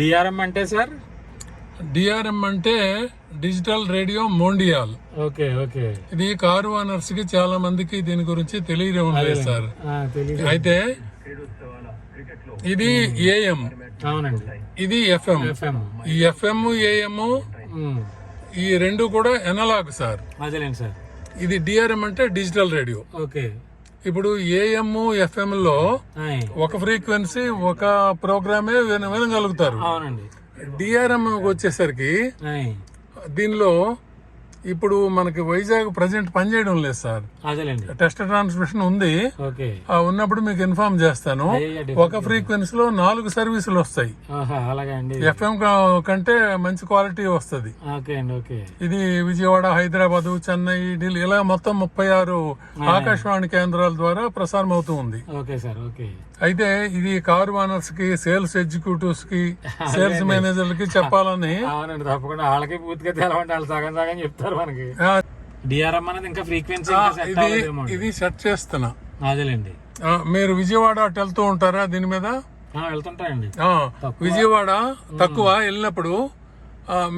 DRM అంటే sir? DRM అంటే digital radio mondiale. Okay okay. ఇది కారు ఓనర్స్ కి చాలా మందికి దీని గురించి తెలియడం లేదు సార్. అయితే ఇది ఏఎం, అవునండి, ఇది ఎఫ్ఎం. ఈ ఎఫ్ఎం ఏఎం ఈ రెండు కూడా ఎనలాగ్ సార్. అదేలేండి సార్. ఇది డిఆర్ఎం అంటే డిజిటల్ రేడియో. ఓకే. ఇప్పుడు ఏఎం ఎఫ్ఎం లో ఒక ఫ్రీక్వెన్సీ ఒక ప్రోగ్రామే వినగలుగుతారు. అవునండి. డిఆర్ఎం వచ్చేసరికి దీనిలో ఇప్పుడు మనకి వైజాగ్ ప్రజెంట్ పనిచేయడం లేదు సార్. అదేలేండి. టెస్ట్ ట్రాన్స్మిషన్ ఉంది. ఓకే. ఉన్నప్పుడు మీకు ఇన్ఫార్మ్ చేస్తాను. ఒక ఫ్రీక్వెన్సీలో 4 సర్వీసులు వస్తాయి. ఎఫ్ఎం కంటే మంచి క్వాలిటీ వస్తుంది. ఇది విజయవాడ, హైదరాబాద్, చెన్నై, ఢిల్లీ ఇలా మొత్తం 36 ఆకాశవాణి కేంద్రాల ద్వారా ప్రసారం అవుతూ ఉంది. అయితే ఇది కారు ఓనర్స్ కి, సేల్స్ ఎగ్జిక్యూటివ్స్ కి, సేల్స్ మేనేజర్లకి చెప్పాలని. తప్పకుండా వాళ్ళకి పూర్తిగా తెలవండి, వాళ్ళు సగం సగం చెప్తారు మనకి. డిఆర్ఎం అనేది ఇంకా ఫ్రీక్వెన్సీ ఇది సెట్ చేస్తున్నా. అదేలేండి. మీరు విజయవాడ అటు వెళ్తూ ఉంటారా దీని మీద? వెళ్తుంటాయండి. విజయవాడ తక్కువ వెళ్ళినప్పుడు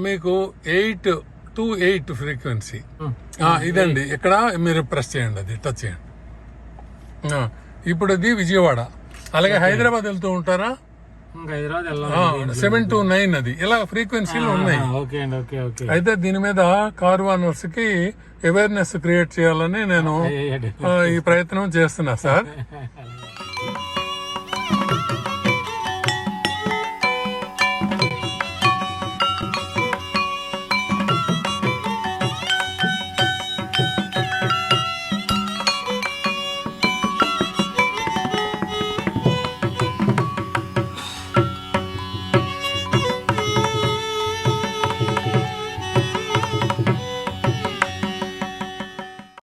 మీకు 8 to 8 ఫ్రీక్వెన్సీ ఇదండి. ఇక్కడ మీరు ప్రెస్ చేయండి, అది టచ్ చేయండి. ఇప్పుడు ఇది విజయవాడ. అలాగే హైదరాబాద్ వెళ్తూ ఉంటారా? 7 to 9 అది ఇలా ఫ్రీక్వెన్సీలు ఉన్నాయి. అయితే దీని మీద కారు ఓనర్స్ కి అవేర్నెస్ క్రియేట్ చేయాలని నేను ఈ ప్రయత్నం చేస్తున్నా సార్.